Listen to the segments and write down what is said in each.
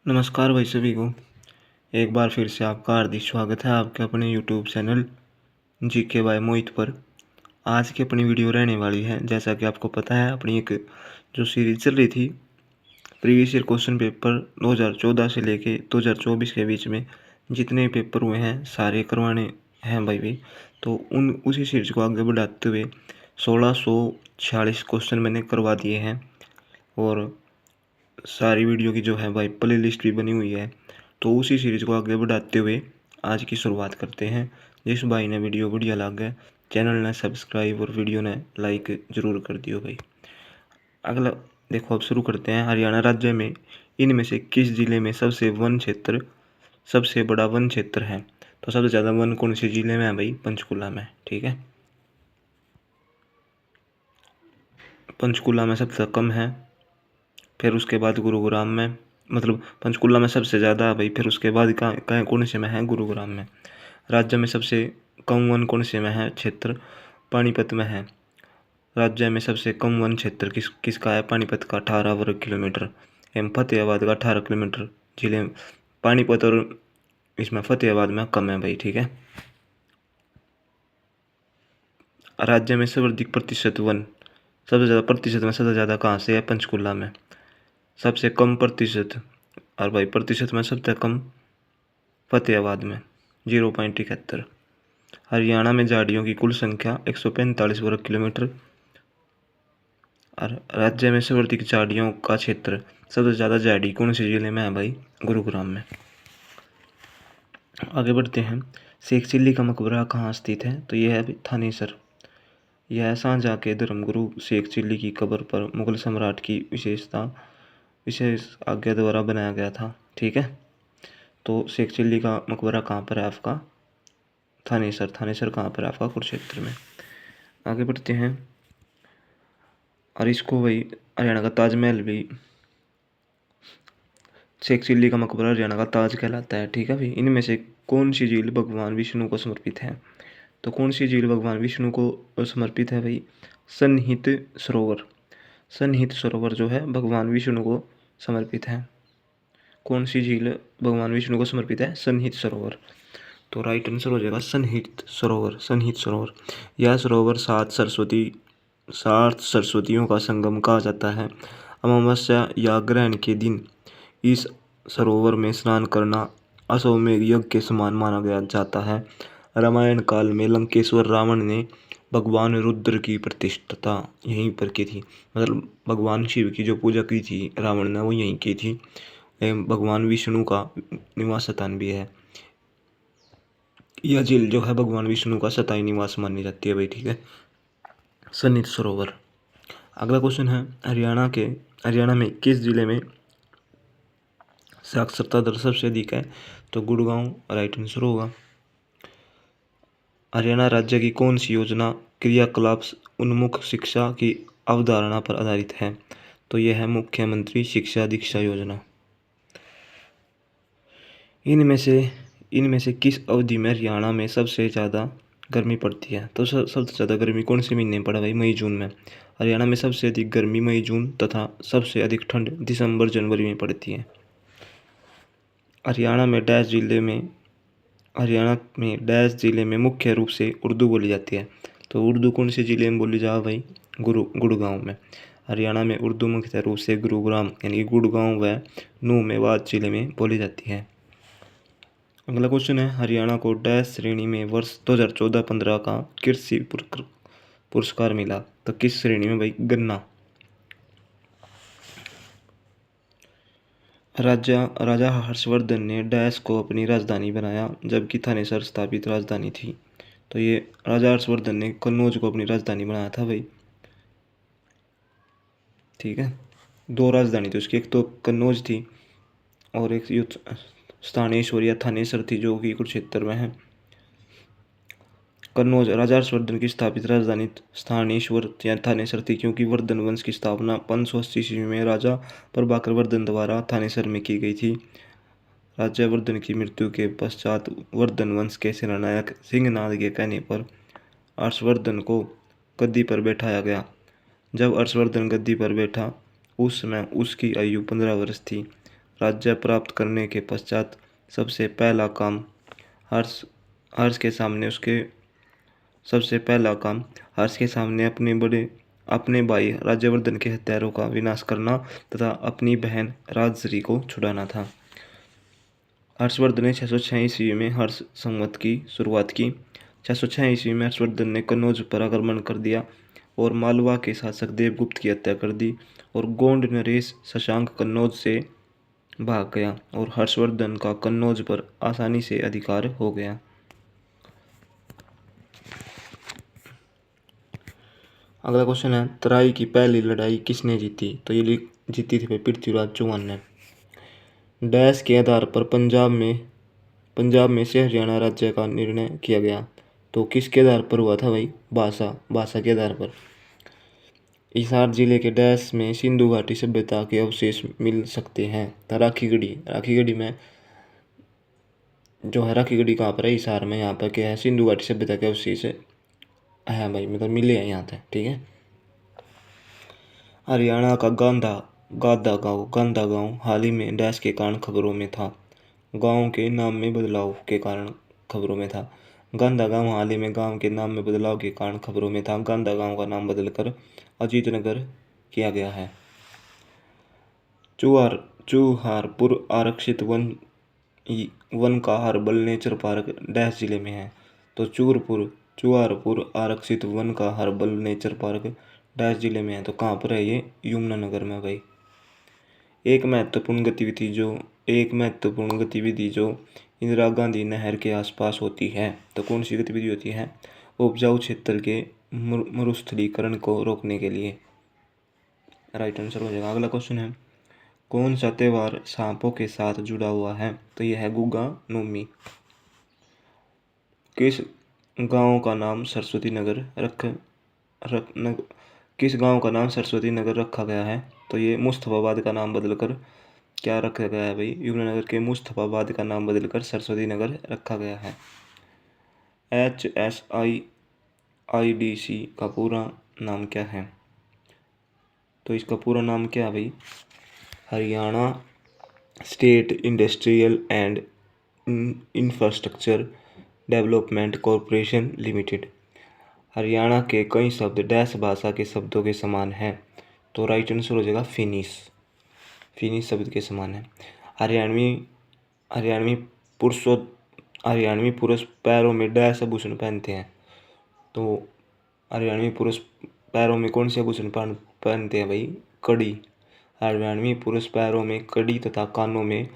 नमस्कार भाई सभी को। एक बार फिर से आपका हार्दिक स्वागत है आपके अपने यूट्यूब चैनल जी के बाय मोहित पर। आज की अपनी वीडियो रहने वाली है, जैसा कि आपको पता है, अपनी एक जो सीरीज चल रही थी प्रीवियस ईयर क्वेश्चन पेपर 2014 से लेके 2024 के बीच में जितने पेपर हुए हैं सारे करवाने हैं भाई। तो उसी सीरीज को आगे बढ़ाते हुए 1646 क्वेश्चन मैंने करवा दिए हैं और सारी वीडियो की जो है भाई प्ले लिस्ट भी बनी हुई है। तो उसी सीरीज़ को आगे बढ़ाते हुए आज की शुरुआत करते हैं। जिस भाई ने वीडियो बढ़िया लगे चैनल ने सब्सक्राइब और वीडियो ने लाइक ज़रूर कर दियो भाई। अगला देखो, अब शुरू करते हैं। हरियाणा राज्य में इनमें से किस जिले में सबसे बड़ा वन क्षेत्र है? तो सबसे ज़्यादा वन कौन से जिले में है भाई? पंचकुला में। ठीक है, पंचकुला में सबसे कम है, फिर उसके बाद गुरुग्राम में, मतलब पंचकुला में सबसे ज़्यादा है भाई, फिर उसके बाद कहाँ कौन से में है? गुरुग्राम में। राज्य में सबसे कम वन कौन से में है? क्षेत्र पानीपत में है। राज्य में सबसे कम वन क्षेत्र किसका है? पानीपत का 18 वर्ग किलोमीटर एवं फतेहाबाद का 18 किलोमीटर। जिले पानीपत और इसमें फतेहाबाद में कम है भाई। ठीक है, राज्य में सर्वाधिक प्रतिशत वन, सबसे ज़्यादा प्रतिशत में सबसे ज़्यादा कहाँ से है? पंचकुला में। सबसे कम प्रतिशत, और भाई प्रतिशत में सबसे कम फतेहाबाद में 0.71। हरियाणा में झाड़ियों की कुल संख्या 145 वर्ग किलोमीटर और राज्य में सर्वाधिक झाड़ियों का क्षेत्र, सबसे ज़्यादा झाड़ी कौन से जिले में है भाई? गुरुग्राम में। आगे बढ़ते हैं। शेख चिल्ली का मकबरा कहाँ स्थित है? तो यह है थानेसर। यह शाहजहाँ के धर्मगुरु शेख चिल्ली की कब्र पर मुगल सम्राट की विशेष आज्ञा द्वारा बनाया गया था। ठीक है, तो शेख चिल्ली का मकबरा कहाँ पर है आपका? थानेसर। थानेसर कहाँ पर है आपका? कुरुक्षेत्र में। आगे बढ़ते हैं। और इसको भाई हरियाणा का ताजमहल भी, शेख चिल्ली का मकबरा हरियाणा का ताज कहलाता है। ठीक है भाई, इनमें से कौन सी झील भगवान विष्णु को समर्पित है? तो कौन सी झील भगवान विष्णु को समर्पित है भाई? सन्निहित सरोवर। सन्निहित सरोवर जो है भगवान विष्णु को समर्पित है। कौन सी झील भगवान विष्णु को समर्पित है? सन्निहित सरोवर। तो राइट आंसर हो जाएगा सन्निहित सरोवर। सन्निहित सरोवर। यह सरोवर सात सरस्वतियों का संगम कहा जाता है। अमावस्या या ग्रहण के दिन इस सरोवर में स्नान करना अश्वमेध यज्ञ के समान माना गया जाता है। रामायण काल में लंकेश्वर रावण ने भगवान रुद्र की प्रतिष्ठा यहीं पर की थी, मतलब भगवान शिव की जो पूजा की थी रावण ने वो यहीं की थी। भगवान विष्णु का निवास स्थान भी है। यह झील जो है भगवान विष्णु का स्थायी निवास मानी जाती है भाई। ठीक है, सन्निहित सरोवर। अगला क्वेश्चन है, हरियाणा में किस जिले में साक्षरता दर सबसे अधिक है? तो गुड़गांव राइट आंसर होगा। हरियाणा राज्य की कौन सी योजना क्रियाकलाप उन्मुख शिक्षा की अवधारणा पर आधारित है? तो यह है मुख्यमंत्री शिक्षा दीक्षा योजना। इनमें से किस अवधि में हरियाणा में सबसे ज़्यादा गर्मी पड़ती है? तो सबसे ज़्यादा गर्मी कौन से महीने में पड़ा भाई? मई जून में। हरियाणा में सबसे अधिक गर्मी मई जून तथा सबसे अधिक ठंड दिसंबर जनवरी में पड़ती है। हरियाणा में डैश जिले में मुख्य रूप से उर्दू बोली जाती है? तो उर्दू कौन से जिले में बोली जाए भाई? गुड़गांव में। हरियाणा में उर्दू मुख्य रूप से गुरुग्राम यानी गुड़गांव व नूह मेवात जिले में बोली जाती है। अगला क्वेश्चन है, हरियाणा को डैश श्रेणी में वर्ष 2014-15 का कृषि पुरस्कार मिला? तो किस श्रेणी में भाई? गन्ना। राजा हर्षवर्धन ने डैश को अपनी राजधानी बनाया जबकि थानेसर स्थापित राजधानी थी? तो ये राजा हर्षवर्धन ने कन्नौज को अपनी राजधानी बनाया था भाई। ठीक है, दो राजधानी थी उसकी, एक तो कन्नौज थी और एक स्थानेश्वर या थानेसर थी जो कि कुरुक्षेत्र में है। कन्नौज राजा हर्षवर्धन की स्थापित राजधानी स्थानेश्वर या थानेसर थी क्योंकि वर्धन वंश की स्थापना 580 ईस्वी में राजा प्रभाकर वर्धन द्वारा थानेसर में की गई थी। राजा वर्धन की मृत्यु के पश्चात वर्धन वंश के सेनानायक सिंहनाद के कहने पर हर्षवर्धन को गद्दी पर बैठाया गया। जब हर्षवर्धन गद्दी पर बैठा उस समय उसकी आयु 15 वर्ष थी। राज्य प्राप्त करने के पश्चात सबसे पहला काम हर्ष हर्ष के सामने उसके सबसे पहला काम हर्ष के सामने अपने भाई राज्यवर्धन के हत्यारों का विनाश करना तथा अपनी बहन राजश्री को छुड़ाना था। हर्षवर्धन ने 606 ईस्वी में हर्ष संवत की शुरुआत की। 606 ईस्वी में हर्षवर्धन ने कन्नौज पर आक्रमण कर दिया और मालवा के शासक देवगुप्त की हत्या कर दी और गोंड नरेश शशांक कन्नौज से भाग गया और हर्षवर्धन का कन्नौज पर आसानी से अधिकार हो गया। अगला क्वेश्चन है, तराई की पहली लड़ाई किसने जीती? तो ये जीती थी पृथ्वीराज चौहान ने। डैश के आधार पर पंजाब में से हरियाणा राज्य का निर्णय किया गया। तो किसके आधार पर हुआ था भाई? भाषा के आधार पर। हिसार जिले के डैश में सिंधु घाटी सभ्यता के अवशेष मिल सकते हैं। राखीगढ़ी में जो है, राखीगढ़ी कहाँ पर है? हिसार में। यहाँ पर क्या है? सिंधु घाटी सभ्यता के अवशेष है भाई, मतलब मिले हैं यहाँ तक, ठीक है। हरियाणा का गादा गांव हाल ही में डैश के कारण खबरों में था। गांव के नाम में बदलाव के कारण खबरों में था। गांधा गांव हाल ही में गांव के नाम में बदलाव के कारण खबरों में था। गांधा गांव का नाम बदलकर अजीतनगर किया गया है। चूहारपुर आरक्षित वन का हर्बल नेचर पार्क डैश जिले में है। तो चूहारपुर आरक्षित वन का हर्बल नेचर पार्क डैश जिले में है। तो कहाँ पर है ये? यमुनानगर में भाई। एक महत्वपूर्ण गतिविधि जो इंदिरा गांधी नहर के आसपास होती है। तो कौन सी गतिविधि होती है? उपजाऊ क्षेत्र के मरुस्थलीकरण को रोकने के लिए। राइट आंसर हो जाएगा। अगला क्वेश्चन है, कौन सा त्योहार सांपों के साथ जुड़ा हुआ है? तो यह है गुगा नोमी। किस गांव का नाम सरस्वती नगर रखा गया है? तो ये मुस्तफाबाद का नाम बदलकर क्या रखा गया है भाई? यमुनानगर के मुस्तफाबाद का नाम बदलकर सरस्वती नगर रखा गया है। HSIIDC का पूरा नाम क्या है? तो इसका पूरा नाम क्या है भाई? Haryana state industrial and infrastructure development corporation limited. Haryana के कई शब्द डैश भाषा के शब्दों के समान हैं। तो राइट आंसर हो जाएगा फिनिश शब्द के समान है। हरियाणवी पुरुष पैरों में डैश आभूषण पहनते हैं। तो हरियाणवी पुरुष पैरों में कौन से आभूषण पहनते हैं भाई? कड़ी। हरियाणवी पुरुष पैरों में कड़ी तथा कानों में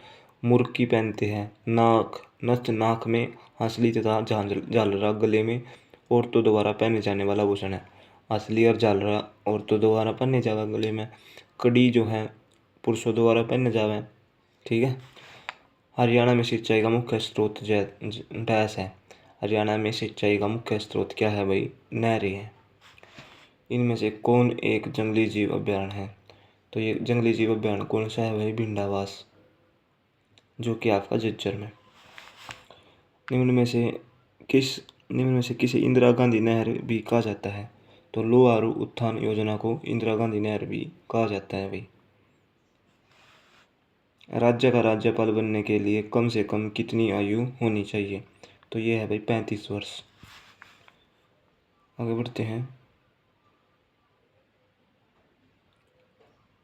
मुर्की पहनते हैं। नाक में हंसली तथा झालरा गले में औरतों द्वारा पहने जाने वाला आभूषण है। हंसली और झालरा औरतों द्वारा पहने जाएगा गले में। कड़ी जो है पुरुषों द्वारा पहने जावे, ठीक है। हरियाणा में सिंचाई का मुख्य स्रोत डैश है। हरियाणा में सिंचाई का मुख्य स्रोत क्या है भाई? नहरें हैं। इनमें से कौन एक जंगली जीव अभयारण्य है? तो ये जंगली जीव अभयारण्य कौन सा है भाई? भिंडावास, जो कि आपका झज्जर में। निम्न में से किसे इंदिरा गांधी नहर भी कहा जाता है? तो लोहारू उत्थान योजना को इंदिरा गांधी नहर भी कहा जाता है भाई। राज्य का राज्यपाल बनने के लिए कम से कम कितनी आयु होनी चाहिए? तो ये है भाई 35 वर्ष। आगे बढ़ते हैं।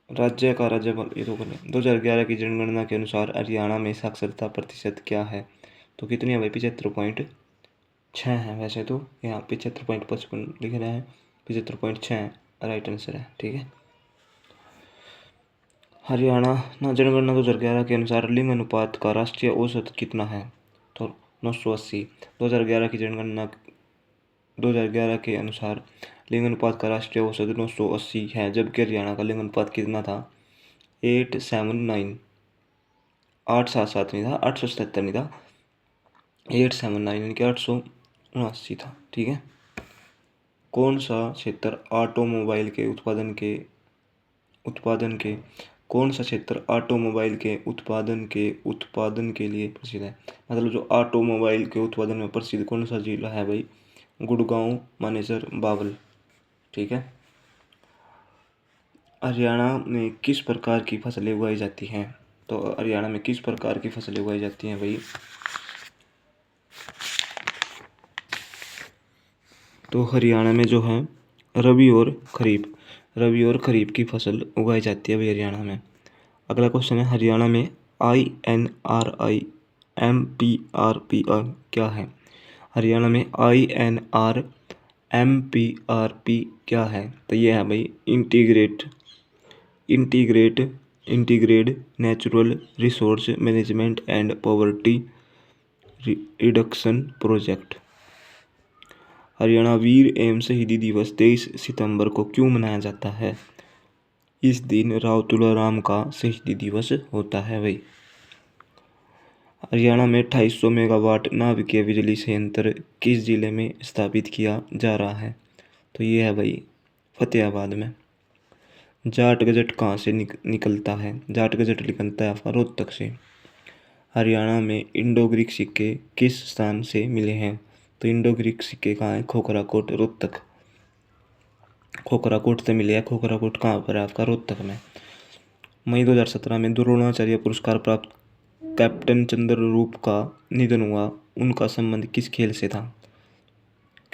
राज्य का राज्यपाल, ये तो करें। 2011 की जनगणना के अनुसार हरियाणा में साक्षरता प्रतिशत क्या है? तो कितनी है भाई? 75.6 है। वैसे तो यहाँ 75.55 लिख रहे हैं, 75.6 राइट आंसर है, ठीक है। हरियाणा जनगणना 2011 के अनुसार लिंग अनुपात का राष्ट्रीय औसत कितना है? तो 980। 2011 के अनुसार लिंग अनुपात का राष्ट्रीय औसत 980 है, जबकि हरियाणा का लिंग अनुपात कितना था? 879। 877 नहीं था, 877 नहीं था, 879 यानी कि 879 था, ठीक है। कौन सा क्षेत्र ऑटोमोबाइल के उत्पादन के लिए प्रसिद्ध है? मतलब जो ऑटोमोबाइल के उत्पादन में प्रसिद्ध कौन सा जिला है भाई? गुड़गांव, मानेसर, बावल, ठीक है। हरियाणा में किस प्रकार की फसलें उगाई जाती हैं? तो हरियाणा में किस प्रकार की फसलें उगाई जाती हैं भाई? तो हरियाणा में जो है रबी और खरीफ की फसल उगाई जाती है भाई हरियाणा में। अगला क्वेश्चन है, हरियाणा में INRIMPRPR क्या है? हरियाणा में INRMPRP क्या है? तो ये है भाई integrate natural resource management and poverty reduction project. Haryana वीर एवं शहीदी दिवस 23 सितंबर को क्यों मनाया जाता है? इस दिन राव तुलाराम का शहीदी दिवस होता है भाई। हरियाणा में 2800 मेगावाट नाभिकीय बिजली संयंत्र किस जिले में स्थापित किया जा रहा है? तो ये है भाई फतेहाबाद में। जाट गजट कहाँ से निकलता है? जाट गजट निकलता है आपका रोहतक से। हरियाणा में इंडो ग्रीक सिक्के किस स्थान से मिले हैं? तो इंडो ग्रीक सिक्के कहाँ है? खोखराकोट रोहतक। खोखराकोट से मिले हैं। खोखराकोट कहाँ पर है? आपका रोहतक में। मई 2017 में द्रोणाचार्य पुरस्कार प्राप्त कैप्टन चंद्ररूप का निधन हुआ। उनका संबंध किस खेल से था?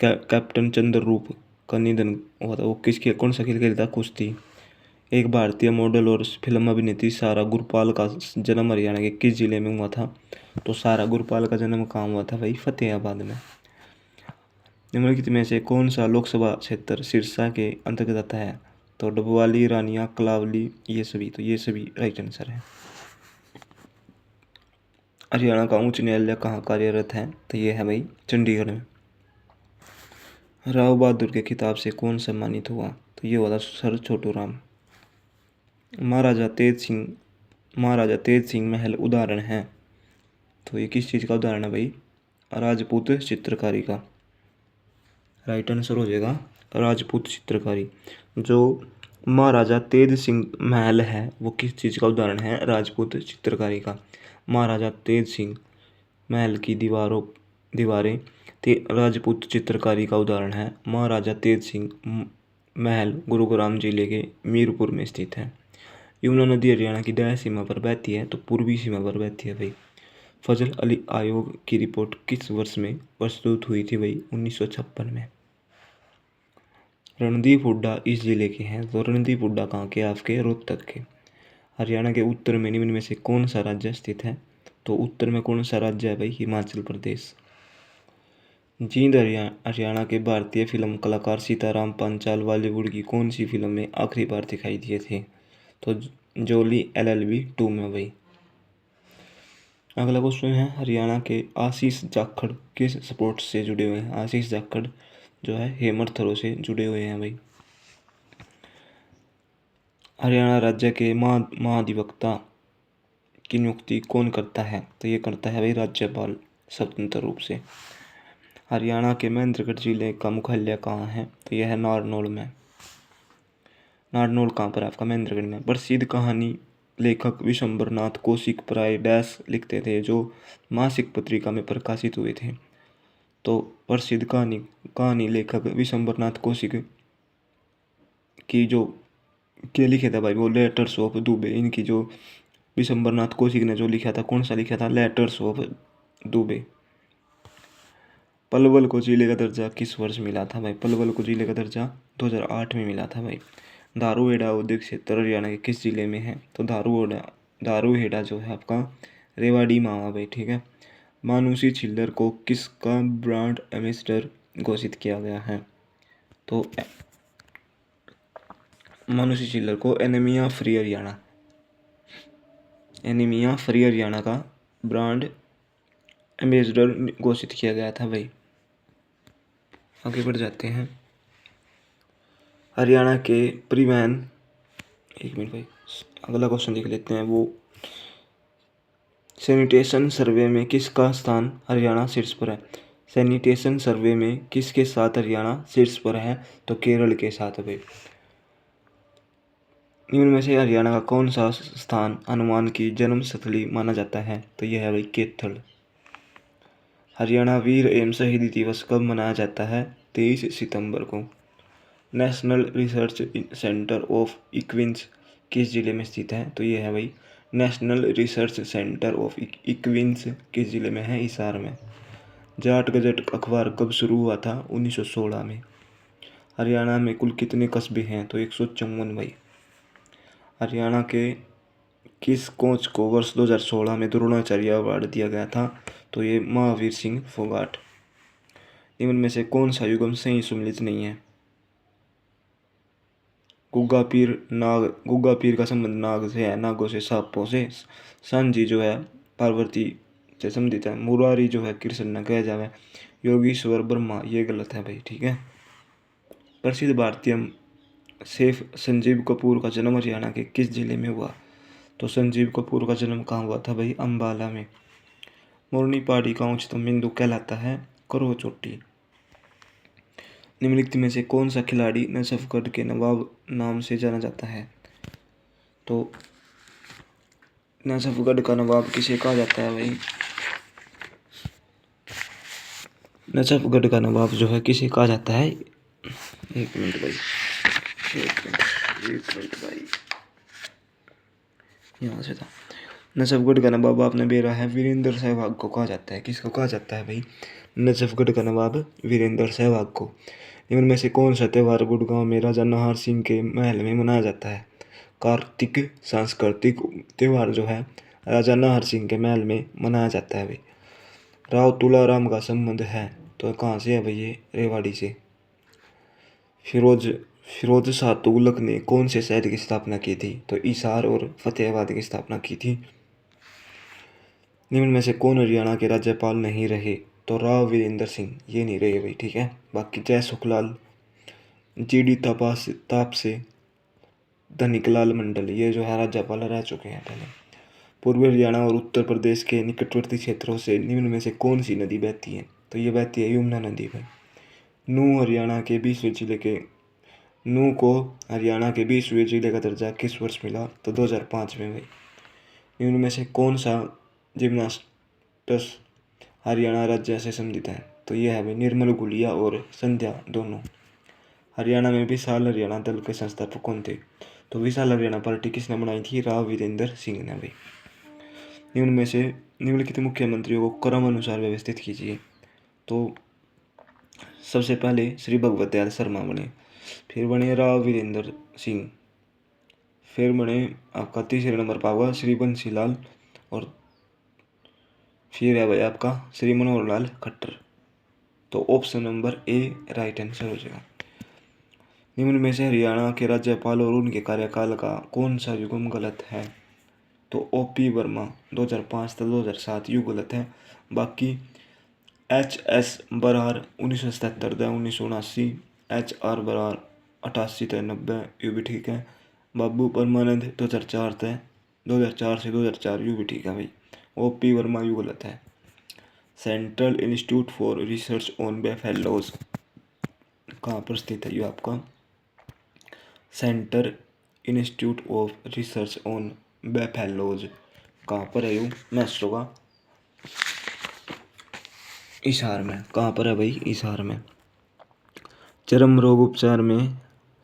कैप्टन चंद्ररूप का निधन हुआ था, वो किस खेल, कौन सा खेल खेलता? कुश्ती। एक भारतीय मॉडल और फिल्म अभिनेत्री सारा गुरपाल का जन्म हरियाणा के किस जिले में हुआ था? तो सारा गुरपाल का जन्म कहाँ हुआ था भाई? फतेहाबाद में। निम्नलिखित में से कौन सा लोकसभा क्षेत्र सिरसा के अंतर्गत आता है? तो डबवाली, रानिया, कलावली, ये सभी। तो ये सभी राइट आंसर है। हरियाणा का उच्च न्यायालय कहाँ कार्यरत है? तो ये है भाई चंडीगढ़ में। राव बहादुर के खिताब से कौन सम्मानित हुआ? तो ये हुआ था सर छोटू राम। महाराजा तेज सिंह महल उदाहरण है। तो ये किस चीज़ का उदाहरण है भाई? राजपूत चित्रकारी का। राइट आंसर हो जाएगा राजपूत चित्रकारी। जो महाराजा तेज सिंह महल है वो किस चीज़ का उदाहरण है? राजपूत चित्रकारी का। महाराजा तेज सिंह महल की दीवारें राजपूत चित्रकारी का उदाहरण है। महाराजा तेज सिंह महल गुरुग्राम जिले के मीरपुर में स्थित है। यमुना नदी हरियाणा की दाएं सीमा पर बहती है, तो पूर्वी सीमा पर बहती है भाई। फजल अली आयोग की रिपोर्ट किस वर्ष में प्रस्तुत हुई थी भाई? 1956 में। रणदीप हुड्डा इस जिले के हैं, तो रणदीप हुड्डा कहाँ के? आपके रोहतक के। हरियाणा के उत्तर में निम्न में से कौन सा राज्य स्थित है? तो उत्तर में कौन सा राज्य है भाई? हिमाचल प्रदेश। जींद हरियाणा के भारतीय फिल्म कलाकार सीताराम पांचाल बॉलीवुड की कौन सी फिल्म में आखिरी बार दिखाई दिए थे? तो जोली LLB 2 में भाई। अगला क्वेश्चन है, हरियाणा के आशीष जाखड़ किस स्पोर्ट्स से जुड़े हुए हैं? आशीष जाखड़ जो है हेमर थ्रो से जुड़े हुए हैं भाई। हरियाणा राज्य के महाधिवक्ता की नियुक्ति कौन करता है? तो ये करता है भाई राज्यपाल स्वतंत्र रूप से। हरियाणा के महेंद्रगढ़ जिले का मुख्यालय कहाँ है? तो यह है नारनौल में। नारनौल कहाँ पर? आपका महेंद्रगढ़ में। प्रसिद्ध कहानी लेखक विशंबर नाथ कौशिक प्राय डैश लिखते थे जो मासिक पत्रिका में प्रकाशित हुए थे? तो प्रसिद्ध कहानी लेखक विशंबर नाथ कौशिक की जो क्या लिखे था भाई? वो लेटर्स ऑफ दुबे। इनकी जो विशंबर नाथ कौशिक ने जो लिखा था, कौन सा लिखा था? Letters of Dubey. पलवल को जिले का दर्जा किस वर्ष मिला था भाई? पलवल को जिले का दर्जा 2008 में मिला था भाई। धारूहेड़ा औद्योगिक क्षेत्र हरियाणा के किस जिले में है? तो धारूहेड़ा जो है आपका रेवाड़ी में आवा भाई, ठीक है। मानुषी छिल्लर को किसका ब्रांड एम्बेसडर घोषित किया गया है? तो मानुषी छिल्लर को एनीमिया फ्री हरियाणा का ब्रांड एम्बेसडर घोषित किया गया था भाई। आगे बढ़ जाते हैं। हरियाणा के परिवहन, एक मिनट भाई, अगला क्वेश्चन देख लेते हैं। वो सैनिटेशन सर्वे में किसका स्थान हरियाणा शीर्ष पर है? सैनिटेशन सर्वे में किसके साथ हरियाणा शीर्ष पर है? तो केरल के साथ भाई। निम्न में से हरियाणा का कौन सा स्थान हनुमान की जन्मस्थली माना जाता है? तो यह है भाई कैथल। हरियाणा वीर एवं शहीदी दिवस कब मनाया जाता है? 23 सितंबर को। नेशनल रिसर्च सेंटर ऑफ इक्विन्स किस जिले में स्थित है? तो ये है भाई नेशनल रिसर्च सेंटर ऑफ इक्विन्स किस जिले में है? हिसार में। जाट गजट अखबार कब शुरू हुआ था? 1916 में। हरियाणा में कुल कितने कस्बे हैं? तो 154 भाई। हरियाणा के किस कोच को वर्ष 2016 में द्रोणाचार्य अवार्ड दिया गया था? तो ये महावीर सिंह फोगाट। निम्न में से कौन सा युग्म सही सुमेलित नहीं है? गुग्गा पीर का संबंध नाग से है, नागों से, सांपों से। सांझी जो है पार्वती से संबंधित है। मुरारी जो है कृष्ण न कह जावे। योगीश्वर ब्रह्मा, ये गलत है भाई, ठीक है। प्रसिद्ध भारतीय सेफ संजीव कपूर का जन्म हरियाणा के किस जिले में हुआ? तो संजीव कपूर का जन्म कहाँ हुआ था भाई? अम्बाला में। मोरनी पहाड़ी का उच्चतम बिंदु कहलाता है? करो चोटी। निम्नलिखित में से कौन सा खिलाड़ी नजफगढ़ के नवाब नाम से जाना जाता है? तो नजफगढ़ का नवाब किसे कहा जाता है भाई? नजफगढ़ का नवाब जो है किसे कहा जाता है? एक मिनट भाई, एक मिनट भाई, यहाँ से था। नजफगढ़ का नवाब आपने बेरा है वीरेंद्र सहवाग को कहा जाता है। किसको कहा जाता है भाई? नजफगढ़ का नवाब वीरेंद्र सहवाग को। निम्न में से कौन सा त्यौहार गुड़गांव में राजा नाहर सिंह के महल में मनाया जाता है? कार्तिक सांस्कृतिक त्यौहार जो है राजा नाहर सिंह के महल में मनाया जाता है भाई। राव तुलाराम का संबंध है तो कहाँ से है भाई? ये रेवाड़ी से। फिरोज शाह तुगलक ने कौन से शहर की स्थापना की थी? तो हिसार और फतेहाबाद की स्थापना की थी। निम्न में से कौन हरियाणा के राज्यपाल नहीं रहे? तो राव वीरेंद्र सिंह, ये नहीं रहे भाई, ठीक है। बाकी जय सुखलाल, जीडी ताप से, धनिकलाल मंडल, ये जो है राज्यपाल रह चुके हैं पहले। पूर्वी हरियाणा और उत्तर प्रदेश के निकटवर्ती क्षेत्रों से निम्न में से कौन सी नदी बहती है? तो ये बहती है यमुना नदी भाई। नूह को हरियाणा के 20वें जिले का दर्जा किस वर्ष मिला? तो 2005 में भाई। निम्न में से कौन सा जिम्नास्टस हरियाणा राज्य से संबंधित है? तो यह है भाई निर्मल गुलिया और संध्या दोनों। हरियाणा में विशाल हरियाणा दल के संस्थापक कौन थे? तो विशाल हरियाणा पार्टी किसने बनाई थी? राव वीरेंद्र सिंह ने भाई। निम्न में से निम्नलिखित मुख्यमंत्रियों को क्रम अनुसार व्यवस्थित कीजिए। तो सबसे पहले श्री भगवत दयाल शर्मा बने, फिर बने राव वीरेंद्र सिंह, फिर बने आपका तीसरे नंबर पर होगा श्री बंसीलाल, और फिर है भाई आपका श्री मनोहर लाल खट्टर। तो option number A right answer हो जाएगा। निम्न में से हरियाणा के राज्यपाल और उनके कार्यकाल का कौन सा युग्म गलत है? तो ओपी वर्मा 2005 से 2007 यू गलत है। बाकी एच.एस. बरार 1977 से 1979, एच.आर. बरार 88 से 90 यू भी ठीक है। बाबू परमानंद 2004 से 2004 यू भी ठीक है भाई। ओपी वर्मा यू गलत है। Central institute for research on buffaloes कहाँ पर स्थित है? ये आपका centre institute of research on buffaloes कहाँ पर है? यू मैस्ट्रो का हिसार में। कहाँ पर है भाई? हिसार में। चर्म रोग उपचार में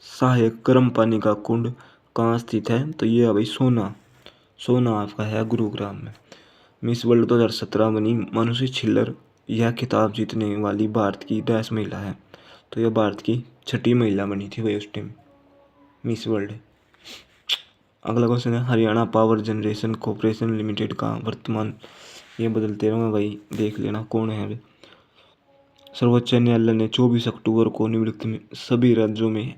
सहायक गर्म पानी का कुंड कहाँ स्थित है? तो ये है भाई सोना आपका है गुरुग्राम में। मिस वर्ल्ड 2017 बनी मानुषी छिल्लर, यह खिताब जीतने वाली भारत की 10 महिला है। तो यह भारत की 6ठी महिला बनी थी भाई उस टाइम मिस वर्ल्ड। अगला क्वेश्चन है Haryana power generation corporation limited का वर्तमान, ये बदलते रहो भाई, देख लेना कौन है भाई। सर्वोच्च न्यायालय ने 24 अक्टूबर को निम्नलिखित में सभी राज्यों में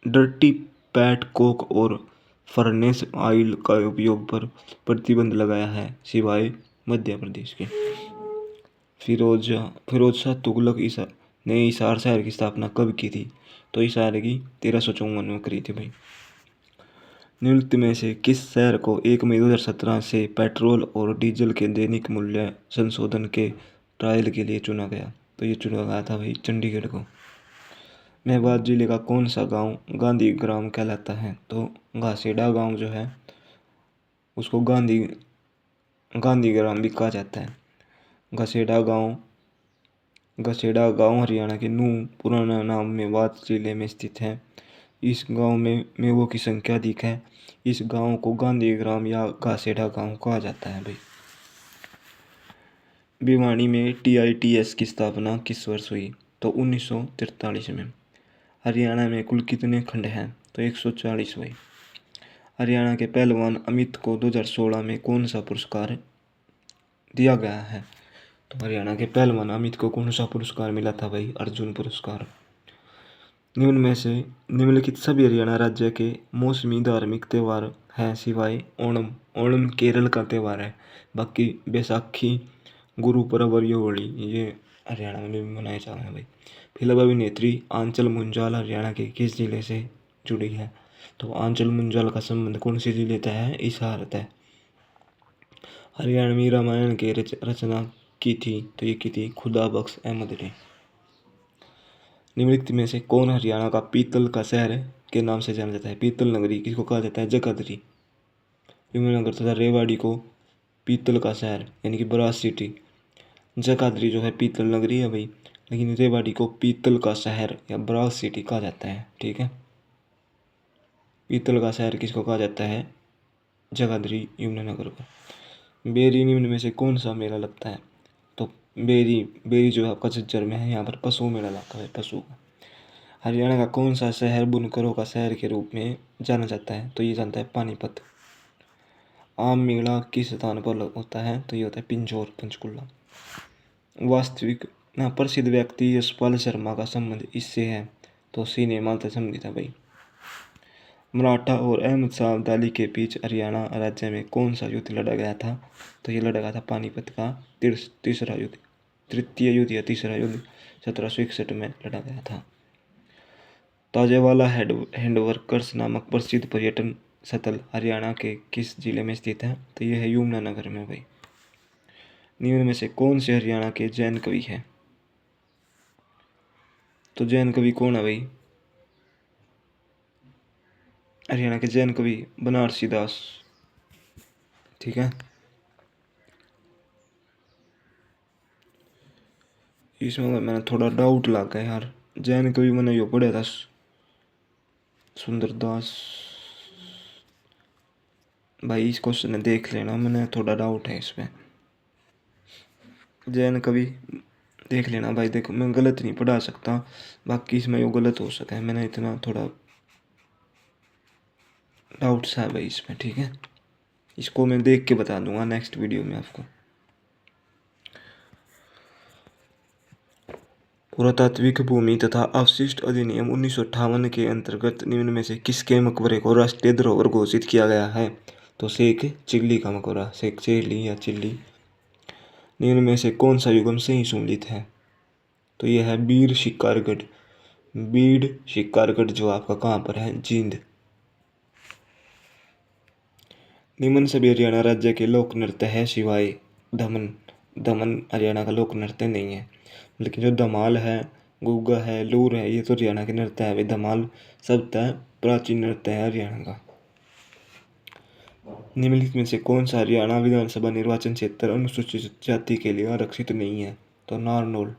डर्टी पैट कोक और फर्नेस ऑयल का उपयोग पर प्रतिबंध लगाया है सिवाय मध्य प्रदेश के। फिरोज शाह तुगलक ने हिसार शहर की स्थापना कब की थी? तो हिसार की 1354 में करी थी भाई। निम्नलिखित में से किस शहर को 1 मई 2017 से पेट्रोल और डीजल के दैनिक मूल्य संशोधन के ट्रायल के लिए चुना गया? तो ये चुना गया था भाई चंडीगढ़ को। मेवात जिले का कौन सा गांव गांधी ग्राम कहलाता है? तो घासेडा गांव जो है उसको गांधी ग्राम भी कहा जाता है। घसेड़ा गांव हरियाणा के नूह पुराना नाम मेवात जिले में स्थित है। इस गांव में मेवों की संख्या अधिक है। इस गांव को गांधी ग्राम या घासेडा गांव कहा जाता है भाई। भिवानी में TITS की स्थापना किस वर्ष हुई? तो 1943 में। हरियाणा में कुल कितने खंड हैं? तो 140 भाई। हरियाणा के पहलवान अमित को 2016 में कौन सा पुरस्कार दिया गया है? तो हरियाणा के पहलवान अमित को कौन सा पुरस्कार मिला था भाई? अर्जुन पुरस्कार। निम्न में से निम्नलिखित सभी हरियाणा राज्य के मौसमी धार्मिक त्यौहार हैं सिवाय ओणम। ओणम केरल का त्यौहार है। बाकी बैसाखी, गुरुपर्व और ये होली ये हरियाणा में भी मनाए जा रहे हैं भाई। फिल्म अभिनेत्री आंचल मुंजाल हरियाणा के किस जिले से जुड़ी है? तो आंचल मुंजाल का संबंध कौन से जिले तय है? हिसार तय। हरियाणवी रामायण की रचना की थी? तो ये की थी खुदा बख्श अहमद ने। निम्नलिखित में से कौन हरियाणा का पीतल का शहर के नाम से जाना जाता है? पीतल नगरी किसको कहा जाता है? जगाधरी। यमुनानगर तथा रेवाड़ी को पीतल का शहर यानी कि ब्रास सिटी। जगाधरी जो है पीतल नगरी है भाई, लेकिन रेवाड़ी को पीतल का शहर या ब्रास सिटी कहा जाता है। ठीक है, पीतल का शहर किसको कहा जाता है? जगाधरी यमुनानगर को। बेरी निम्न में से कौन सा मेला लगता है? तो बेरी बेरी जो है आपका झज्जर में है। यहाँ पर पशु मेला लगता है, पशु का। हरियाणा का कौन सा शहर बुनकरों का शहर के रूप में जाना जाता है? तो ये जानता है पानीपत। आम मेला किस स्थान पर होता है? तो ये होता है पिंजौर, पंचकुला। वास्तविक प्रसिद्ध व्यक्ति यशपाल शर्मा का संबंध इससे है? तो सिनेमा से संबंधित है भाई। मराठा और अहमद शाह अब्दाली के बीच हरियाणा राज्य में कौन सा युद्ध लड़ा गया था? तो ये लड़ा गया था पानीपत का तीसरा युद्ध, तृतीय युद्ध या तीसरा युद्ध 1761 में लड़ा गया था। ताजेवाला हैंडवर्कर्स नामक प्रसिद्ध पर्यटन स्थल हरियाणा के किस जिले में स्थित है? तो यह है यमुनानगर में भाई। निम्न में से कौन से हरियाणा के जैन कवि हैं? तो जैन कवि कौन है भाई? हरियाणा के जैन कवि बनारसी दास। ठीक है, इसमें मैंने थोड़ा डाउट लगा यार। जैन कवि मैंने यो पढ़ा था सुंदरदास भाई। इस क्वेश्चन देख लेना, मैंने थोड़ा डाउट है इसमें। जैन कवि देख लेना भाई। देखो मैं गलत नहीं पढ़ा सकता, बाकी इसमें यो गलत हो सका है। मैंने इतना थोड़ा डाउट सा है भाई इसमें। ठीक है, इसको मैं देख के बता दूंगा नेक्स्ट वीडियो में आपको। पुरातात्विक भूमि तथा अवशिष्ट अधिनियम 1958 के अंतर्गत निम्न में से किसके मकबरे को राष्ट्रीय धरोहर घोषित किया गया है? तो शेख चिल्ली का मकबरा, शेख चिल्ली या चिल्ली। निम्न में से कौन सा युगम से ही सुमेलित है? तो यह है बीड़ शिकारगढ़। बीड़ शिकारगढ़ जो आपका कहाँ पर है? जींद। निम्न सभी हरियाणा राज्य के लोक नृत्य है सिवाय दमन। दमन हरियाणा का लोक नृत्य नहीं है, लेकिन जो धमाल है, गुग्गा है, लूर है, ये तो हरियाणा के नृत्य है भाई। धमाल सबसे प्राचीन नृत्य है हरियाणा का। निम्नलिखित में से कौन सा हरियाणा विधानसभा निर्वाचन क्षेत्र अनुसूचित जाति के लिए आरक्षित नहीं है? तो नारनौल।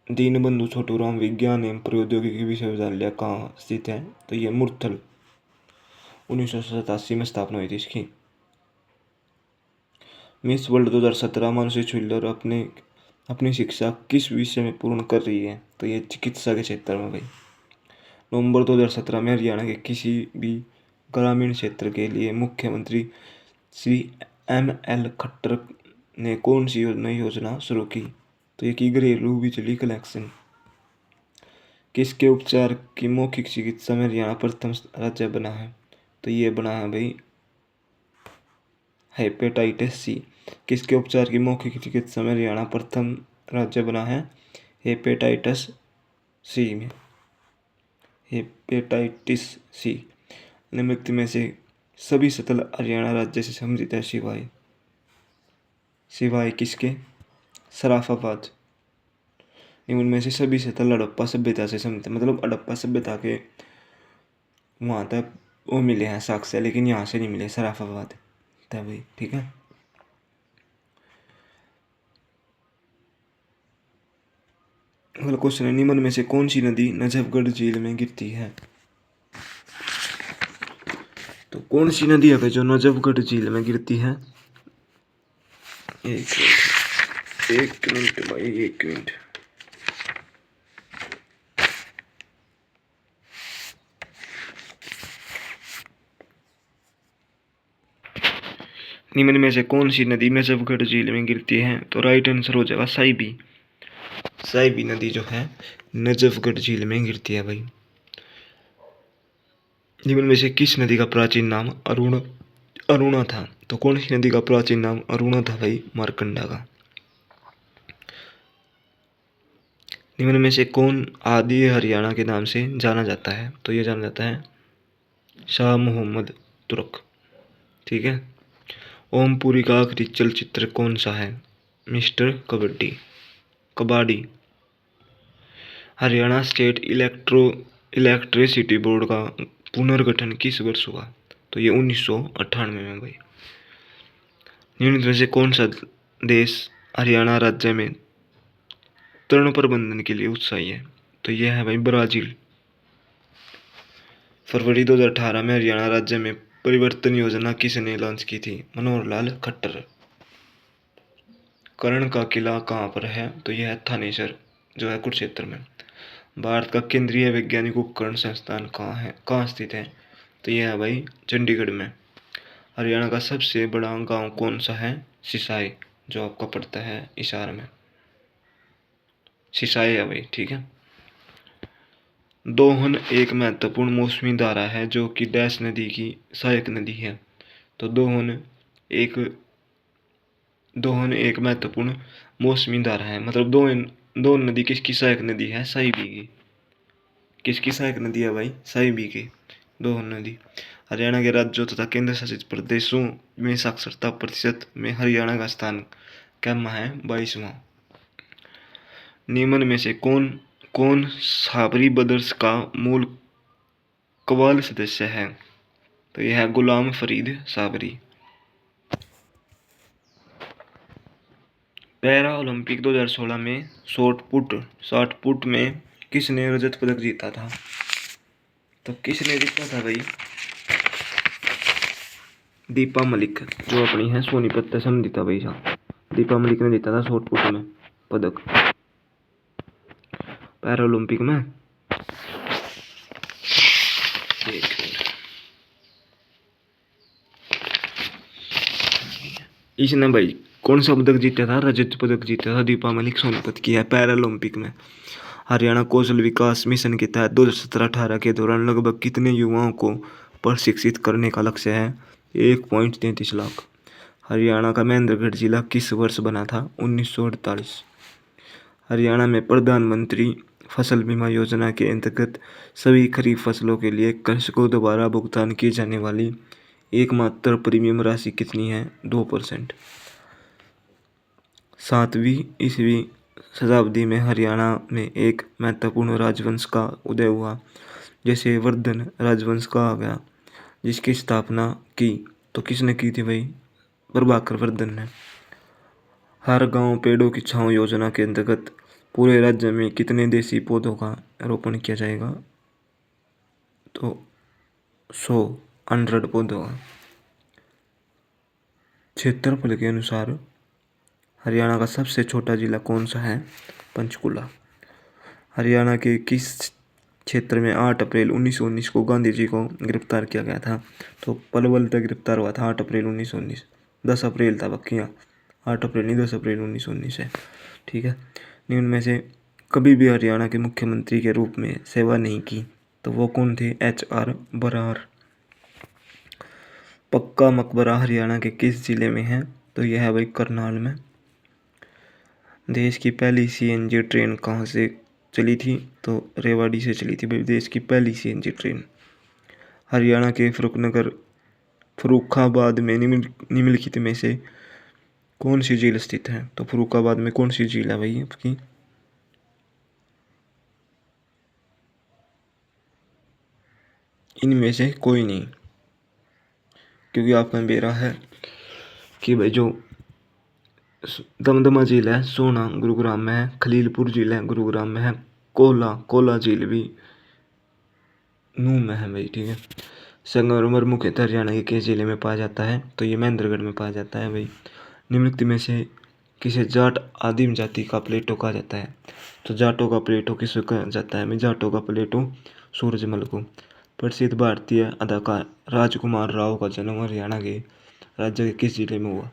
दीनबंधु छोटूराम विज्ञान एवं प्रौद्योगिकी विश्वविद्यालय कहाँ स्थित है? तो ये मुरथल। 1987 में स्थापना हुई थी इसकी। मिस वर्ल्ड 2017 मानुषी छुल्लर अपनी शिक्षा किस विषय में पूर्ण कर रही है? तो ये चिकित्सा के क्षेत्र में भाई। नवंबर 2017 में हरियाणा के किसी भी ग्रामीण क्षेत्र के लिए मुख्यमंत्री श्री ML खट्टर ने कौन सी नई योजना शुरू की? तो ये की घरेलू बिजली कलेक्शन। किसके उपचार की मौखिक चिकित्सा में हरियाणा प्रथम राज्य बना है? तो ये बना है भाई हेपेटाइटिस सी। किसके उपचार की मौखिक चिकित्सा में हरियाणा प्रथम राज्य बना है? हेपेटाइटिस सी में, हेपेटाइटिस सी। निम्नलिखित में से सभी स्थल हरियाणा राज्य से संबंधित है सिवाय सिवाय किसके? सराफाबाद। निम्न में से सभी स्थल हड़प्पा सभ्यता से संबंधित, मतलब हड़प्पा सभ्यता के वहाँ तक वो मिले हैं साक्ष्य, लेकिन यहाँ से नहीं मिले, सराफाबाद था भाई। ठीक है, अगला क्वेश्चन है, निम्न में से कौन सी नदी नजफगढ़ झील में गिरती है? तो कौन सी नदी है भाई जो नजफगढ़ झील में गिरती है? एक मिनट भाई, एक मिनट। निम्न में से कौन सी नदी नजफगढ़ झील में गिरती है? तो राइट आंसर हो जाएगा साइबी। साइबी नदी जो है नजफगढ़ झील में गिरती है भाई। निम्न में से किस नदी का प्राचीन नाम अरुणा था? तो कौन सी नदी का प्राचीन नाम अरुणा था भाई? मारकंडा का। निम्न में से कौन आदि हरियाणा के नाम से जाना जाता है? तो ये जाना जाता है शाह मोहम्मद तुर्क। ठीक है। ओमपुरी का आखिरी चलचित्र कौन सा है? Mister Kabaadi. Haryana state electricity board का पुनर्गठन किस वर्ष हुआ? तो ये 1998 में भाई। निम्न में से कौन सा देश हरियाणा राज्य में तरण प्रबंधन के लिए उत्साही है? तो यह है भाई ब्राजील। फरवरी 2018 में हरियाणा राज्य में परिवर्तन योजना किसने लॉन्च की थी? मनोहर लाल खट्टर। कर्ण का किला कहाँ पर है? तो यह है थानेसर जो है कुरुक्षेत्र में। भारत का केंद्रीय वैज्ञानिक उपकरण संस्थान कहाँ स्थित है? तो यह है भाई चंडीगढ़ में। हरियाणा का सबसे बड़ा गांव कौन सा है? सिसाई, जो आपका पड़ता है हिसार में। सिसाई है भाई। ठीक है। दोहन एक महत्वपूर्ण मौसमी धारा है जो कि डैश नदी की सहायक नदी है। तो एक दोहन एक महत्वपूर्ण मौसमी धारा है, मतलब दोहन नदी किसकी सहायक नदी है? साहिबी की। किसकी सहायक नदी है भाई? साहिबी की दोहन नदी। हरियाणा के राज्यों तथा केंद्र शासित प्रदेशों में साक्षरता प्रतिशत में हरियाणा का स्थान कैमा है? 22वां। निम्न में से कौन कौन साबरी ब्रदर्स का मूल कव्वाल सदस्य है? तो यह है गुलाम फरीद साबरी। पैरा ओलंपिक 2016 में शॉट पुट में किसने रजत पदक जीता था? तो किसने जीता था भाई? दीपा मलिक, जो अपनी है सोनीपत से संबंधित भाई साहब। दीपा मलिक ने जीता था शॉट पुट में पदक पैरा ओलंपिक में। इसने भाई कौन सा पदक जीता था? रजत पदक जीता था दीपा मलिक सोनीपत की है पैरा ओलंपिक में। हरियाणा कौशल विकास मिशन के तहत 2017-18 के दौरान लगभग कितने युवाओं को प्रशिक्षित करने का लक्ष्य है? 1.33 लाख। हरियाणा का महेंद्रगढ़ जिला किस वर्ष बना था? 1948। हरियाणा में प्रधानमंत्री फसल बीमा योजना के अंतर्गत सभी खरीफ फसलों के लिए कृषकों द्वारा भुगतान की जाने वाली एकमात्र प्रीमियम राशि कितनी है? 2%। 7वीं ईस्वी शताब्दी में हरियाणा में एक महत्वपूर्ण राजवंश का उदय हुआ जिसे वर्धन राजवंश कहा गया, जिसकी स्थापना की तो किसने की थी भाई? प्रभाकर वर्धन ने। हर गांव पेड़ों की छांव योजना के अंतर्गत पूरे राज्य में कितने देसी पौधों का रोपण किया जाएगा? तो 100 पौधों का। क्षेत्रफल के अनुसार हरियाणा का सबसे छोटा जिला कौन सा है? पंचकुला। हरियाणा के किस क्षेत्र में 8 अप्रैल 1919 को गांधी जी को गिरफ्तार किया गया था? तो पलवल तक गिरफ्तार हुआ था 8 अप्रैल 1919। 10 अप्रैल था बक्कियाँ, 8 अप्रैल नहीं 10 अप्रैल 1919 है। ठीक है। निम्न में से कभी भी हरियाणा के मुख्यमंत्री के रूप में सेवा नहीं की तो वो कौन थे? HR बरार। पक्का मकबरा हरियाणा के किस जिले में है? तो यह है भाई करनाल में। देश की पहली CNG ट्रेन कहाँ से चली थी? तो रेवाड़ी से चली थी भाई देश की पहली CNG ट्रेन। हरियाणा के फर्रुखाबाद में निम्नलिखित में से कौन सी झील स्थित है? तो फर्रुखाबाद में कौन सी झील है भाई आपकी? इनमें से कोई नहीं, क्योंकि आपका मेरा है कि भाई जो दमदमा झील है, सोना गुरुग्राम में है, खलीलपुर झील है गुरुग्राम में है, कोला झील भी नूह में है भाई, ठीक है। संगमरमर मुख्यतः हरियाणा के किस जिले में पाया जाता है? तो ये महेंद्रगढ़ में पाया जाता है भाई। निम्नलिखित में से किसे जाट आदिम जाति का प्लेटो कहा जाता है? तो जाटों का प्लेटो किसे कहा जाता है? जाटों का प्लेटो सूरजमल को। प्रसिद्ध भारतीय अदाकार राजकुमार राव का जन्म हरियाणा के राज्य के किस जिले में हुआ?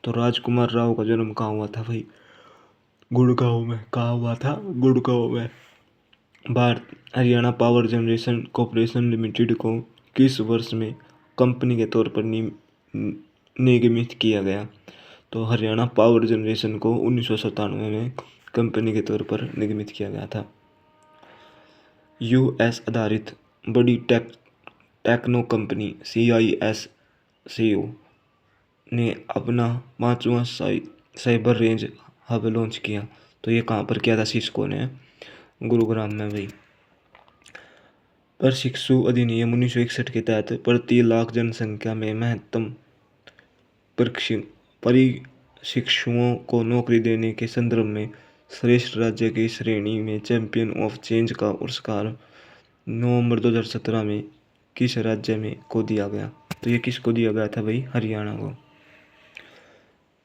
तो राजकुमार राव का जन्म कहाँ हुआ था भाई? गुड़गांव में। कहाँ हुआ था? गुड़गांव में। Bharat Haryana power generation corporation limited को किस वर्ष में कंपनी के तौर पर निगमित किया गया? तो हरियाणा पावर जनरेशन को 1997 में कंपनी के तौर पर निगमित किया गया था। यूएस आधारित बड़ी टेक्नो कंपनी CISCO ने अपना 5वां साइबर रेंज हब लॉन्च किया। तो ये कहाँ पर किया था? सिस्को ने गुरुग्राम में भाई। प्रशिक्षु अधिनियम 1961 के तहत प्रति लाख जनसंख्या में महत्तम प्रशिक्षुओं को नौकरी देने के संदर्भ में श्रेष्ठ राज्य की श्रेणी में चैंपियन ऑफ चेंज का पुरस्कार नवंबर 2017 में किस राज्य में को दिया गया? तो ये किसको दिया गया था भाई? हरियाणा को।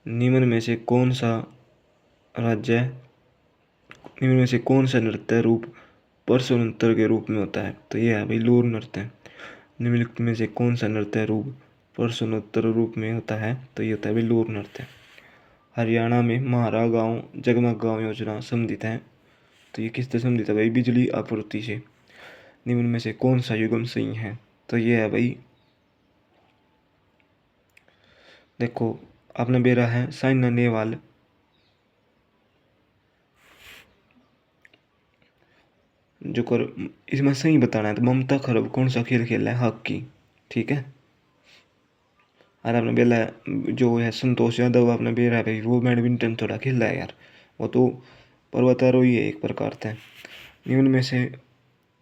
निम्न में से कौन सा नृत्य रूप परसोत्तर के रूप में होता है? तो यह है भाई लोर नृत्य। निम्नलिखित में से कौन सा नृत्य रूप परसोत्तर रूप में होता है? तो ये होता है भाई लोर नृत्य। हरियाणा में म्हारा गांव जगमग गांव योजना संबंधित है। तो ये किससे संबंधित है भाई? बिजली आपूर्ति से। निम्न में से कौन सा युग्म सही है? तो ये है भाई, देखो आपने बेरा है साइना नेहवाल, जो कर इसमें सही बताना है तो ममता खरब कौन सा खेल खेला है? हॉकी, ठीक है। और आपने बेला जो है संतोष यादव, आपने बेरा है भाई वो बैडमिंटन थोड़ा खेला है यार, वो तो पर्वतारोही है एक प्रकार से।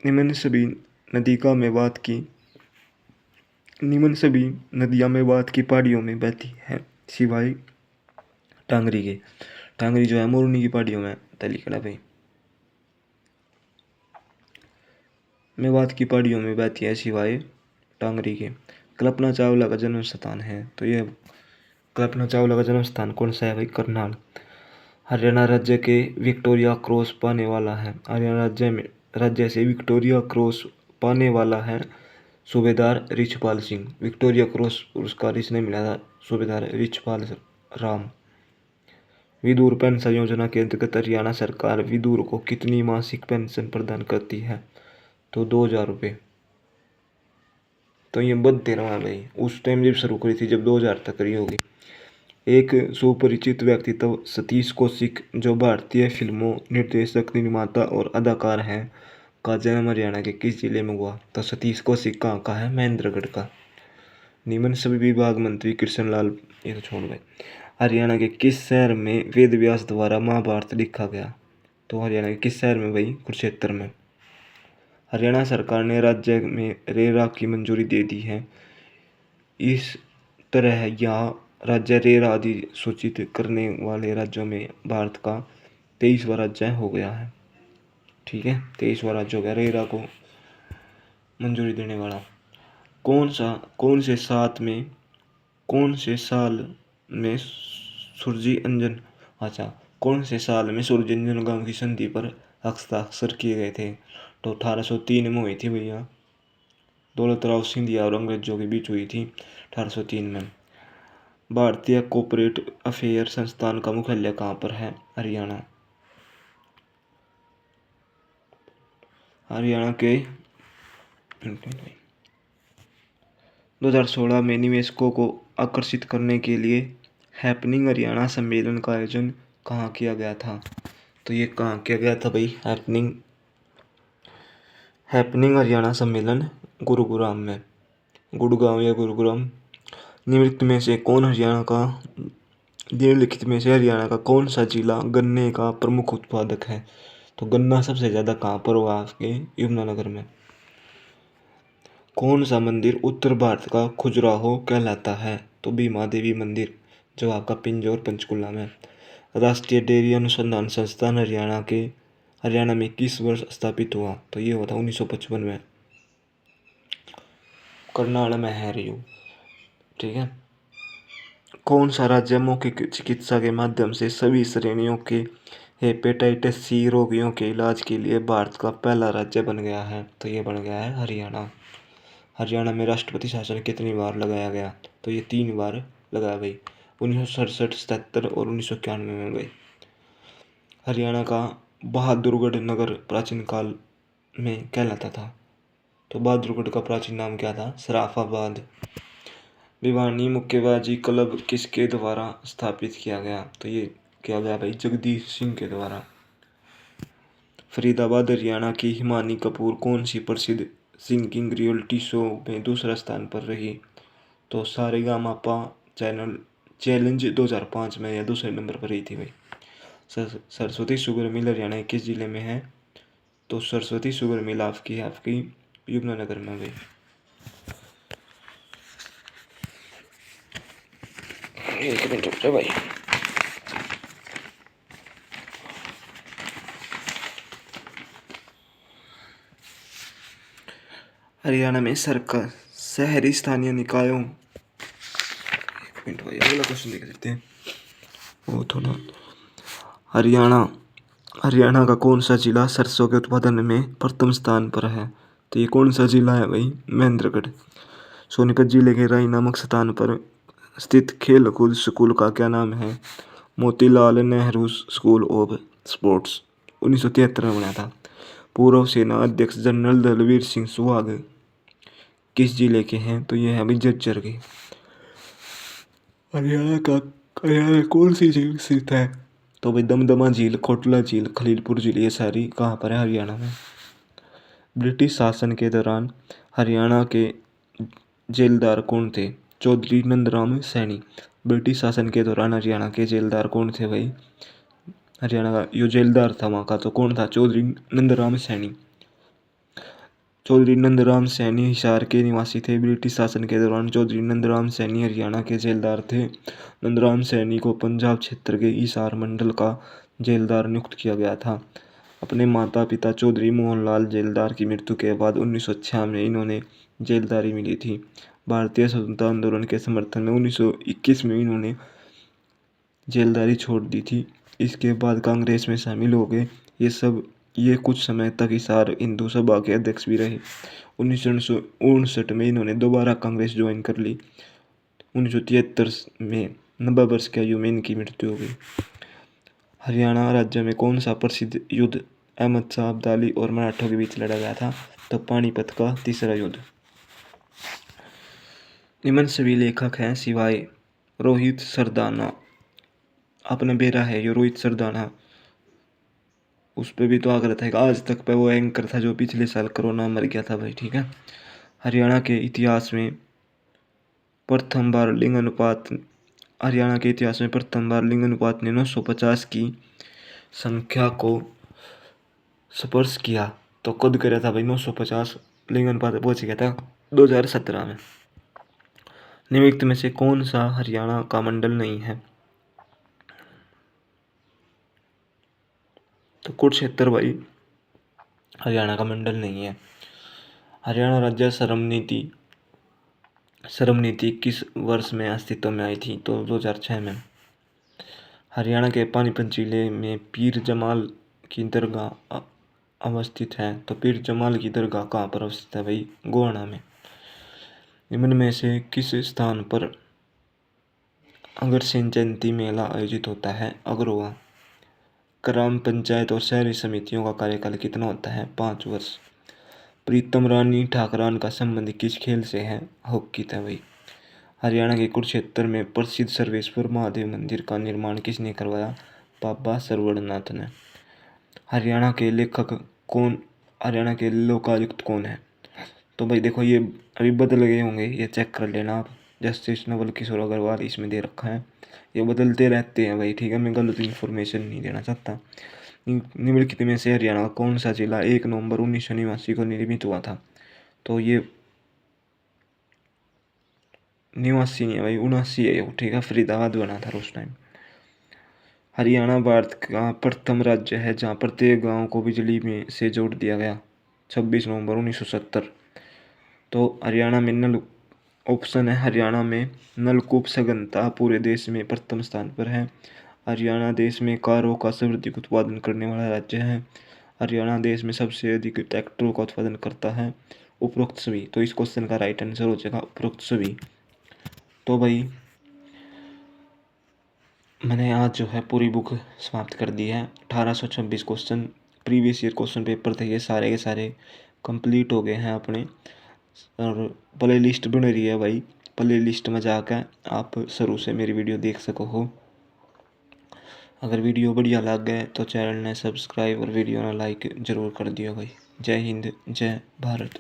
निम्न सभी नदिका में बात की निम्न सभी नदियाँ में बात की पहाड़ियों में बहती है सिवाय टांगरी के। टांगरी जो है मोरनी की पहाड़ियों में तलीकड़ा भाई, मेवात की पहाड़ियों में बहती है सिवाय टांगरी के। कल्पना चावला का जन्म स्थान है। तो ये कल्पना चावला का जन्म स्थान कौन सा है भाई? करनाल। हरियाणा राज्य के विक्टोरिया क्रॉस पाने वाला है। हरियाणा राज्य से विक्टोरिया क्रॉस पाने वाला है सूबेदार रिछपाल सिंह। विक्टोरिया क्रॉस पुरस्कार इसने मिला था सूबेदार रिछपाल राम। विधुर पेंशन योजना के अंतर्गत हरियाणा सरकार विधुर को कितनी मासिक पेंशन प्रदान करती है? तो 2000 रुपये। तो ये बढ़ते रहा भाई, उस टाइम जब शुरू करी थी जब 2000 तक रही होगी। एक सुपरिचित व्यक्तित्व सतीश कौशिक जो भारतीय फिल्मों निर्देशक निर्माता और अदाकार हैं का जन्म हरियाणा के किस जिले में हुआ? तो सतीश कौशिक कहाँ का है? महेंद्रगढ़ का। निम्न सभी विभाग मंत्री कृष्णलाल, ये तो छोड़ गए। हरियाणा के किस शहर में वेद व्यास द्वारा महाभारत लिखा गया? तो हरियाणा के किस शहर में भाई? कुरुक्षेत्र में। हरियाणा सरकार ने राज्य में रेरा की मंजूरी दे दी है। इस तरह यह राज्य रेरा अधिसूचित करने वाले राज्यों में भारत का 23वां राज्य हो गया है, ठीक है। 23वां राज्य हो गया रेरा को मंजूरी देने वाला। कौन से साल में सूरजी अंजन गांव की संधि पर हस्ताक्षर किए गए थे? तो 1803 में हुई थी भैया। दौलत राव सिंधिया और अंग्रेजों के बीच हुई थी 1803 में। भारतीय कॉर्पोरेट अफेयर संस्थान का मुख्यालय कहाँ पर है? हरियाणा के 2016 में निवेशकों को आकर्षित करने के लिए हैपनिंग हरियाणा सम्मेलन का आयोजन कहाँ किया गया था? तो ये कहाँ किया गया था भाई? हैपनिंग हरियाणा सम्मेलन गुरुग्राम में, गुड़गांव या गुरुग्राम। निम्नलिखित में से हरियाणा का कौन सा जिला गन्ने का प्रमुख उत्पादक है? तो गन्ना सबसे ज़्यादा कहाँ पर हुआ? आपके यमुनानगर में। कौन सा मंदिर उत्तर भारत का खजुराहो कहलाता है? तो भीमा देवी मंदिर। जो आपका पिंजौर पंचकुला में। राष्ट्रीय डेयरी अनुसंधान संस्थान हरियाणा में किस वर्ष स्थापित हुआ? तो ये हुआ था 1955 में। करनाल में है रियो। ठीक है। कौन सा राज्य मौखिक चिकित्सा के माध्यम से सभी श्रेणियों के हेपेटाइटिस सी रोगियों के इलाज के लिए भारत का पहला राज्य बन गया है? तो ये बन गया है हरियाणा। हरियाणा में राष्ट्रपति शासन कितनी बार लगाया गया? तो ये 3 बार लगाया भाई, 1967, 77 और 1991 में भाई। हरियाणा का बहादुरगढ़ नगर प्राचीन काल में कहलाता था। तो बहादुरगढ़ का प्राचीन नाम क्या था? सराफाबाद। भिवानी मुक्केबाजी क्लब किसके द्वारा स्थापित किया गया? तो ये किया गया भाई जगदीश सिंह के द्वारा। फरीदाबाद हरियाणा की हिमानी कपूर कौन सी प्रसिद्ध सिंगिंग रियलिटी शो में दूसरा स्थान पर रही? तो सारेगामापा चैलेंज 2005 में या दूसरे नंबर पर रही थी भाई। सरस्वती शुगर मिल हरियाणा किस जिले में है? तो सरस्वती शुगर मिल आपकी यमुनानगर में भाई। एक मिनट रुक जाओ भाई। हरियाणा में सरकार शहरी स्थानीय निकायों, एक मिनट भाई अगला क्वेश्चन देख लेते हैं। वो थोड़ा हरियाणा का कौन सा जिला सरसों के उत्पादन में प्रथम स्थान पर है? तो ये कौन सा जिला है भाई? महेंद्रगढ़। सोनीपत जिले के राई नामक स्थान पर स्थित खेल कूद स्कूल का क्या नाम है? Motilal Nehru school of sports. 1973 में बना था। पूर्व सेना अध्यक्ष जनरल दलवीर सिंह सुहाग किस जिले के हैं? तो ये है अभी झज्जर के। हरियाणा कौन सी झील स्थित है? तो भाई दमदमा झील, कोटला झील, खलीलपुर झील, ये सारी कहाँ पर है? हरियाणा में। ब्रिटिश शासन के दौरान हरियाणा के जेलदार कौन थे? चौधरी नंदराम सैनी। ब्रिटिश शासन के दौरान हरियाणा के जेलदार कौन थे भाई? हरियाणा का जो जेलदार था वहाँ का तो कौन था? चौधरी नंदराम सैनी। चौधरी नंदराम सैनी हिसार के निवासी थे। ब्रिटिश शासन के दौरान चौधरी नंदराम सैनी हरियाणा के जेलदार थे। नंदराम सैनी को पंजाब क्षेत्र के हिसार मंडल का जेलदार नियुक्त किया गया था। अपने माता पिता चौधरी मोहनलाल जेलदार की मृत्यु के बाद 1906 में इन्होंने जेलदारी मिली थी। भारतीय स्वतंत्रता आंदोलन के समर्थन में 1921 में इन्होंने जेलदारी छोड़ दी थी। इसके बाद कांग्रेस में शामिल हो गए। ये कुछ समय तक हिसार हिंदू सभा के अध्यक्ष भी रहे। 1959 में इन्होंने दोबारा कांग्रेस ज्वाइन कर ली। 1973 में 90 वर्ष की आयु में इनकी मृत्यु हो गई। हरियाणा राज्य में कौन सा प्रसिद्ध युद्ध अहमद शाह अब्दाली और मराठों के बीच लड़ा गया था? तो पानीपत का तीसरा युद्ध। निम्न सभी लेखक हैं सिवाय रोहित सरदाना। आपने बेरा है ये रोहित सरदाना, उस पर भी तो आग्रह था। आज तक पे वो एंकर था जो पिछले साल कोरोना मर गया था भाई। ठीक है। हरियाणा के इतिहास में प्रथम बार लिंग अनुपात ने 950 की संख्या को स्पर्श किया। तो कद करा था भाई 950 लिंग अनुपात पहुंच गया था 2017 में। निम्नलिखित में से कौन सा हरियाणा का मंडल नहीं है? तो कुरुक्षेत्र भाई हरियाणा का मंडल नहीं है। हरियाणा राज्य श्रम नीति किस वर्ष में अस्तित्व में आई थी? तो 2006 में। हरियाणा के पानीपत जिले में पीर जमाल की दरगाह अवस्थित है। तो पीर जमाल की दरगाह कहाँ पर अवस्थित है भाई? गोहाना में। निम्न में से किस स्थान पर अग्रसेन जयंती मेला आयोजित होता है? अग्रवा। ग्राम पंचायत और शहरी समितियों का कार्यकाल कितना होता है? 5 वर्ष। प्रीतम रानी ठाकरान का संबंध किस खेल से है? हॉकी था भाई। हरियाणा के कुरुक्षेत्र में प्रसिद्ध सर्वेश्वर महादेव मंदिर का निर्माण किसने करवाया? बाबा सरवणनाथ ने। हरियाणा के लोकायुक्त कौन है? तो भाई देखो ये अभी बदल गए होंगे, ये चेक कर लेना आप। जस्टिस नवल किशोर अग्रवाल इसमें दे रखा है। ये बदलते रहते हैं भाई। ठीक है। मैं गलत इन्फॉर्मेशन नहीं देना चाहता। निम्नलिखित में से हरियाणा का कौन सा जिला 1 नवंबर 1989 को निर्मित हुआ था? तो ये 89 नहीं है भाई, 79 है वो, ठीक है। फरीदाबाद बना था उस टाइम। हरियाणा भारत का प्रथम राज्य है जहाँ प्रत्येक गांव को बिजली में से जोड़ दिया गया, 26 नवंबर 1970। तो हरियाणा में नल ऑप्शन है, हरियाणा में नलकूप सघनता पूरे देश में प्रथम स्थान पर है। हरियाणा देश में कारों का सर्वाधिक उत्पादन करने वाला राज्य है। हरियाणा देश में सबसे अधिक ट्रैक्टरों का उत्पादन करता है। उपरोक्त सभी, तो इस क्वेश्चन का राइट आंसर हो जाएगा उपरोक्त सभी। तो भाई मैंने आज जो है पूरी बुक समाप्त कर दी है। 1826 question previous year question paper थे, ये सारे के सारे कंप्लीट हो गए हैं अपने। और प्ले लिस्ट बन रही है भाई, प्ले लिस्ट में जाकर आप शुरू से मेरी वीडियो देख सको हो। अगर वीडियो बढ़िया लग गए तो चैनल ने सब्सक्राइब और वीडियो ने लाइक ज़रूर कर दियो भाई। जय हिंद, जय भारत।